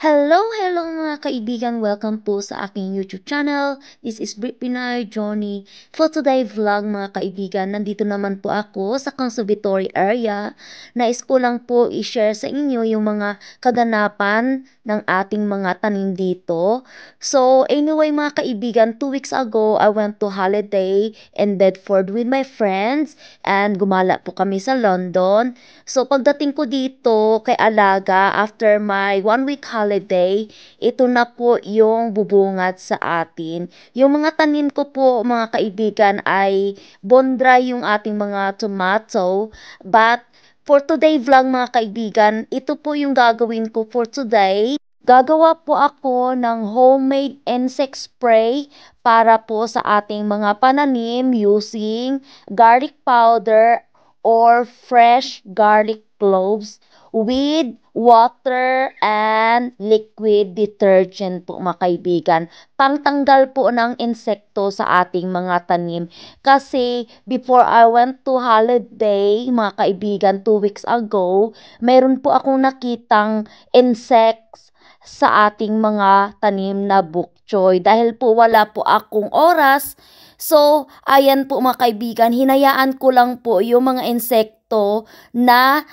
Hello mga kaibigan! Welcome po sa aking YouTube channel. This is Brit Pinay Johnny. For today vlog mga kaibigan, nandito naman po ako sa conservatory area. Nais ko lang po i-share sa inyo yung mga kaganapan ng ating mga tanim dito. So anyway mga kaibigan, 2 weeks ago, I went to holiday in Bedford with my friends and gumala po kami sa London. So pagdating ko dito kay Alaga, after my 1 week holiday, ito na po yung bubungad sa atin. Yung mga tanim ko po mga kaibigan ay bondray yung ating mga tomato. But for today vlog mga kaibigan, ito po yung gagawin ko for today. Gagawa po ako ng homemade insect spray para po sa ating mga pananim using garlic powder or fresh garlic cloves with water and liquid detergent po mga kaibigan. Pangtanggal po ng insekto sa ating mga tanim. Kasi before I went to holiday mga kaibigan 2 weeks ago, mayroon po akong nakitang insects sa ating mga tanim na bok choy. Dahil po wala po akong oras, so ayan po mga kaibigan, hinayaan ko lang po yung mga insekto na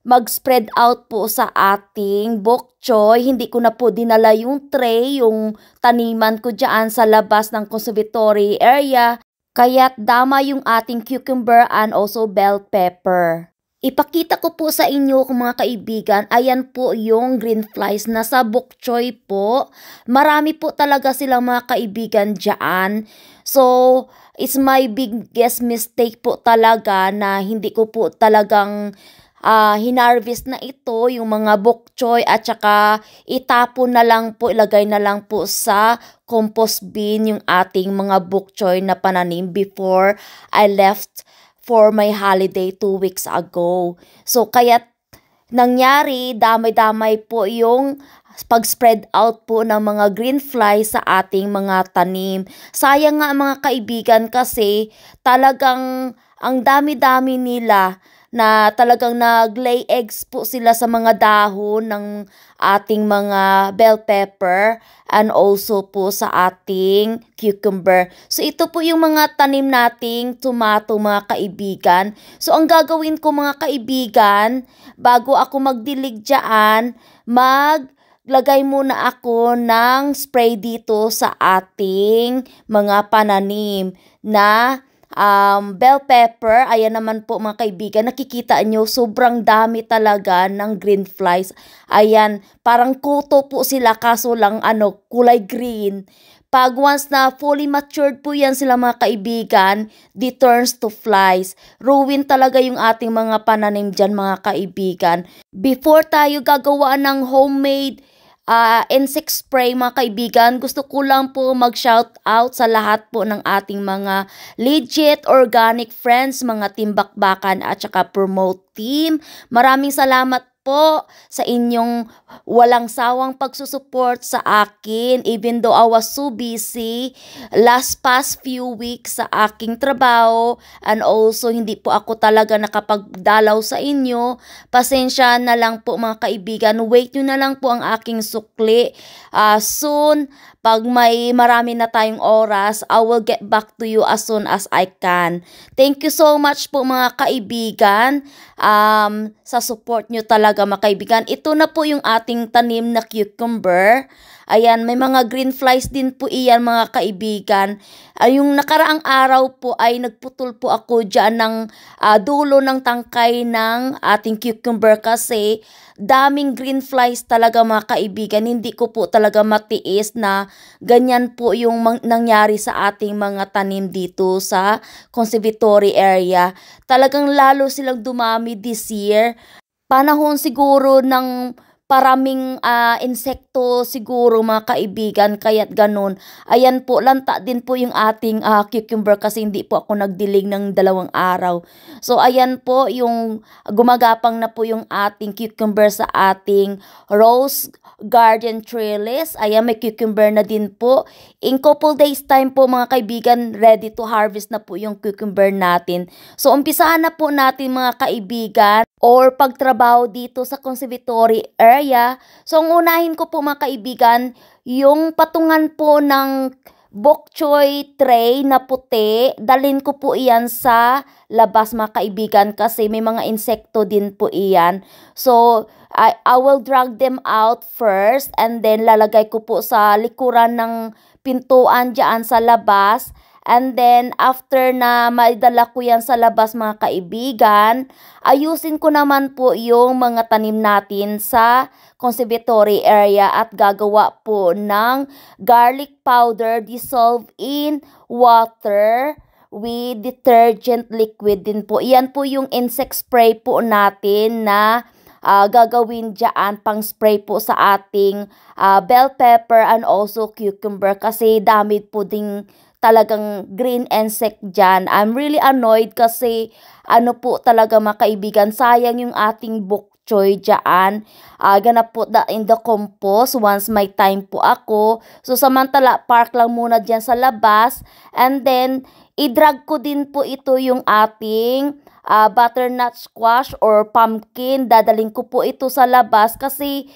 mag-spread out po sa ating bok choy. Hindi ko na po dinala yung tray, yung taniman ko dyan sa labas ng conservatory area. Kaya't dama yung ating cucumber and also bell pepper. Ipakita ko po sa inyo kung mga kaibigan, ayan po yung green flies na sa bok choy po. Marami po talaga silang mga kaibigan dyan. So, it's my biggest mistake po talaga na hindi ko po talagang hinarvest na ito, yung mga bok choy, at saka itapon na lang po, ilagay na lang po sa compost bin yung ating mga bok choy na pananim before I left for my holiday 2 weeks ago. So, kaya nangyari, damay-damay po yung pag-spread out po ng mga green fly sa ating mga tanim. Sayang nga mga kaibigan kasi talagang ang dami-dami nila na talagang nag-lay eggs po sila sa mga dahon ng ating mga bell pepper and also po sa ating cucumber. So ito po yung mga tanim nating tomato mga kaibigan. So ang gagawin ko mga kaibigan, bago ako magdilig dyan, maglagay muna ako ng spray dito sa ating mga pananim na bell pepper. Ayan naman po mga kaibigan, nakikita nyo sobrang dami talaga ng green flies. Ayan, parang kuto po sila kaso lang kulay green. Pag once na fully matured po yan sila mga kaibigan, they turns to flies. Ruin talaga yung ating mga pananim dyan mga kaibigan. Before tayo gagawa ng homemade insect spray mga kaibigan, gusto ko lang po mag-shout out sa lahat po ng ating mga legit organic friends, mga timbakbakan at saka promote team. Maraming salamat po sa inyong walang sawang pagsusupport sa akin even though I was so busy past few weeks sa aking trabaho and also hindi po ako talaga nakapagdalaw sa inyo. Pasensya na lang po mga kaibigan, wait nyo na lang po ang aking sukli. Soon, pag may marami na tayong oras, I will get back to you as soon as I can. Thank you so much po mga kaibigan sa support nyo talaga mga kaibigan. Ito na po yung ating tanim na cucumber. Ayan, may mga green flies din po iyan mga kaibigan. Yung nakaraang araw po ay nagputol po ako dyan ng dulo ng tangkay ng ating cucumber kasi daming green flies talaga mga kaibigan. Hindi ko po talaga matiis na ganyan po yung nangyari sa ating mga tanim dito sa conservatory area. Talagang lalo silang dumami this year. Panahon siguro ng paraming insekto siguro mga kaibigan, kaya't ganun. Ayan po, lanta din po yung ating cucumber kasi hindi po ako nagdilig ng 2 araw. So ayan po yung gumagapang na po yung ating cucumber sa ating rose garden trellis. Ayan, may cucumber na din po. In couple days time po mga kaibigan, ready to harvest na po yung cucumber natin. So umpisahan na po natin mga kaibigan or pagtrabaho dito sa conservatory area. So, ang unahin ko po mga kaibigan, yung patungan po ng bok choy tray na puti, dalhin ko po iyan sa labas mga kaibigan kasi may mga insekto din po iyan. So, I will drag them out first and then lalagay ko po sa likuran ng pintuan dyan sa labas. And then, after na maidala ko yan sa labas mga kaibigan, ayusin ko naman po yung mga tanim natin sa conservatory area at gagawa po ng garlic powder dissolved in water with detergent liquid din po. Yan po yung insect spray po natin na gagawin dyan pang spray po sa ating bell pepper and also cucumber kasi dami po ding talagang green insect dyan. I'm really annoyed kasi ano po talaga mga kaibigan, sayang yung ating bok choy dyan. Gonna put that in the compost once may time po ako. So samantala, park lang muna dyan sa labas. And then, i-drag ko din po ito yung ating butternut squash or pumpkin. Dadaling ko po ito sa labas kasi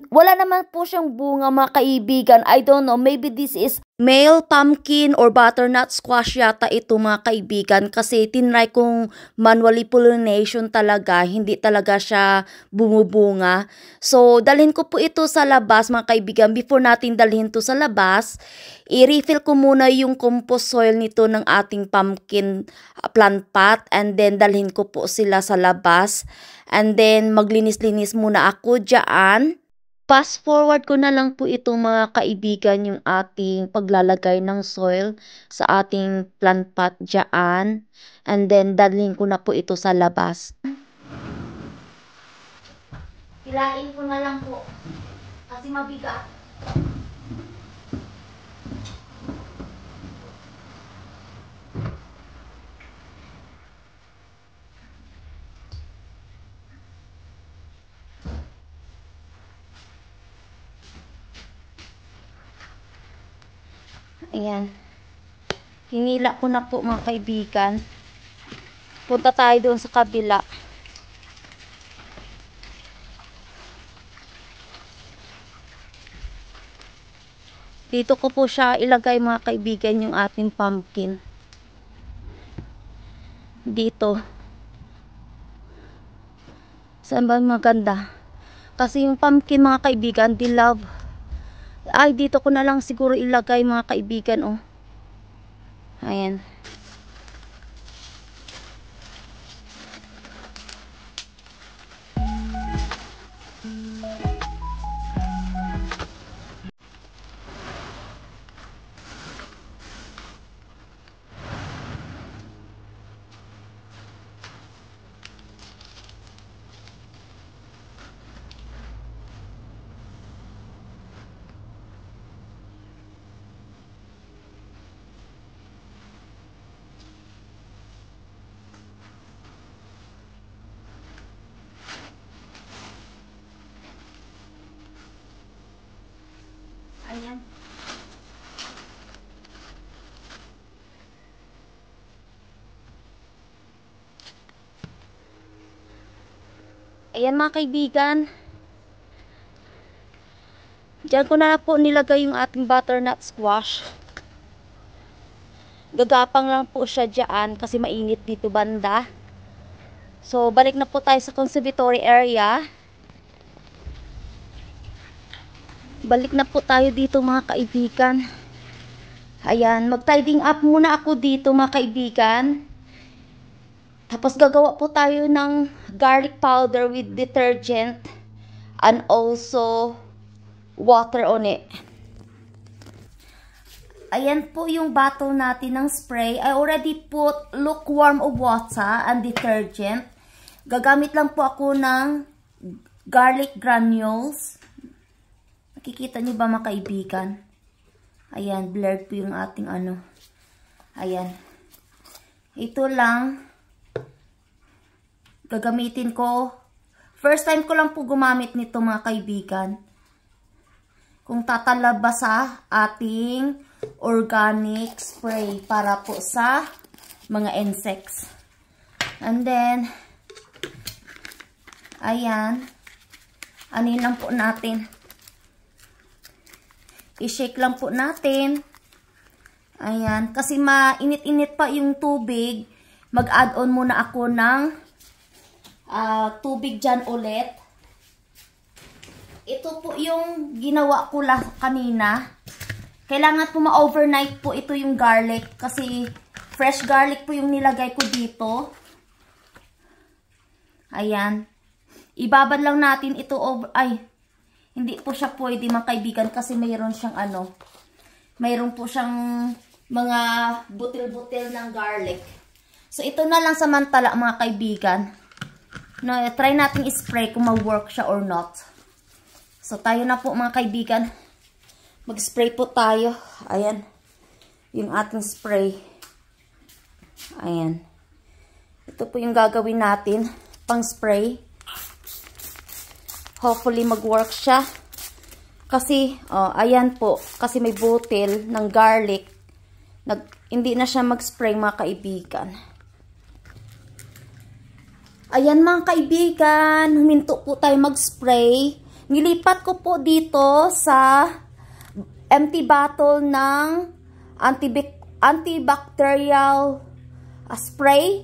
wala naman po siyang bunga mga kaibigan. I don't know, maybe this is male pumpkin or butternut squash yata ito mga kaibigan kasi tinry kong manually pollination talaga, hindi talaga siya bumubunga. So, dalhin ko po ito sa labas mga kaibigan. Before natin dalhin to sa labas, i-refill ko muna yung compost soil nito ng ating pumpkin plant pot and then dalhin ko po sila sa labas. And then, maglinis-linis muna ako dyan. Fast forward ko na lang po ito mga kaibigan yung ating paglalagay ng soil sa ating plant pot dyan. And then, dalhin ko na po ito sa labas. Hilain ko na lang po kasi mabigat. Ayan. Hinila ko na po mga kaibigan. Punta tayo doon sa kabila. Dito ko po siya ilagay mga kaibigan yung ating pumpkin. Dito. Saan ba maganda? Kasi yung pumpkin mga kaibigan, dilaw. Ay, dito ko na lang siguro ilagay mga kaibigan, oh. Ayan. Ayan. Ayan mga kaibigan. Diyan ko na po nilagay yung ating butternut squash. Gagapang lang po siya dyan kasi mainit dito banda. So, balik na po tayo sa conservatory area. Balik na po tayo dito mga kaibigan. Ayan, mag-tidying up muna ako dito mga kaibigan. Tapos gagawa po tayo ng garlic powder with detergent and also water on it. Ayan po yung bottle natin ng spray. I already put lukewarm of water and detergent. Gagamit lang po ako ng garlic granules. Nakikita niyo ba mga kaibigan? Ayan, blurred po yung ating ano. Ayan. Ito lang. Gagamitin ko. First time ko lang po gumamit nito mga kaibigan. Kung tatalaba sa ating organic spray para po sa mga insects. And then, ayan. Anin lang po natin. I-shake lang po natin. Ayan. Kasi mainit-init pa yung tubig. Mag-add on muna ako ng tubig dyan ulit. Ito po yung ginawa ko kanina. Kailangan po ma-overnight po ito yung garlic. Kasi fresh garlic po yung nilagay ko dito. Ayan. Ibabad lang natin ito over. Ay, hindi po siya pwede mga kaibigan kasi mayroon siyang mayroon po siyang mga butil-butil ng garlic. So, ito na lang samantala mga kaibigan. No, try natin i-spray kung mag-work siya or not. So, tayo na po mga kaibigan. Mag-spray po tayo. Ayan. Yung ating spray. Ayan. Ito po yung gagawin natin. Pang-spray. Hopefully mag-work siya. Kasi, ayan po. Kasi may butil ng garlic. Hindi na siya mag-spray mga kaibigan. Ayan mga kaibigan. Huminto po tayo mag-spray. Nilipat ko po dito sa empty bottle ng antibacterial spray.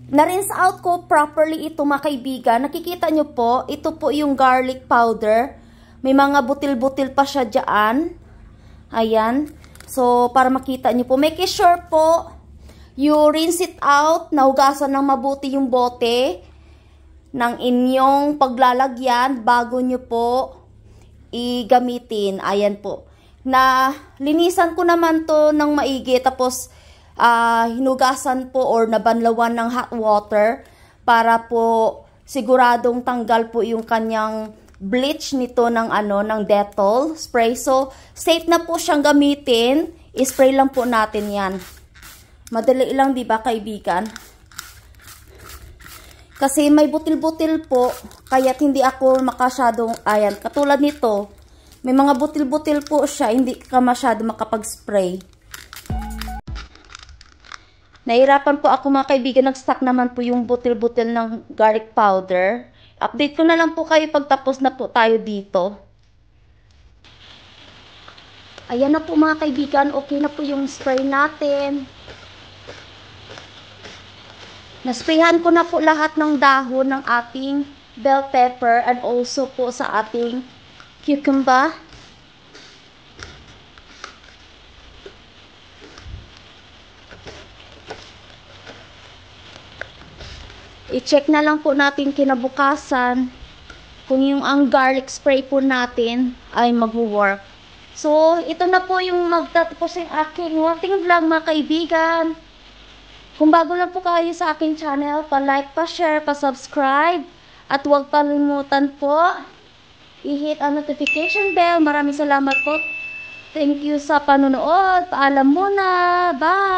Na-rinse out ko properly ito mga kaibigan. Nakikita nyo po, ito po yung garlic powder. May mga butil-butil pa siya dyan. Ayan. So, para makita nyo po. Make sure po, you rinse it out. Nahugasan ng mabuti yung bote ng inyong paglalagyan bago nyo po igamitin. Ayan po. Na linisan ko naman to ng maigi. Tapos, hinugasan po or nabanlawan ng hot water para po siguradong tanggal po yung kanyang bleach nito ng ng Dettol spray. So, safe na po siyang gamitin. I-spray lang po natin yan. Madali lang, di ba kaibigan? Kasi may butil-butil po, kaya't hindi ako makasyadong, ayan, katulad nito, may mga butil-butil po siya, hindi ka masyado makapag-spray. Nahirapan po ako mga kaibigan, nag-stock naman po yung butil-butil ng garlic powder. Update ko na lang po kayo pagtapos na po tayo dito. Ayan na po mga kaibigan, okay na po yung spray natin. Nasprayhan ko na po lahat ng dahon ng ating bell pepper and also po sa ating cucumber. I-check na lang po natin kinabukasan kung yung ang garlic spray po natin ay mag-work. So, ito na po yung magtatapos yung aking walking vlog mga kaibigan. Kung bago lang po kayo sa aking channel, pa-like, pa-share, pa-subscribe. At huwag kalimutan po, i-hit ang notification bell. Maraming salamat po. Thank you sa panonood. Paalam muna. Bye!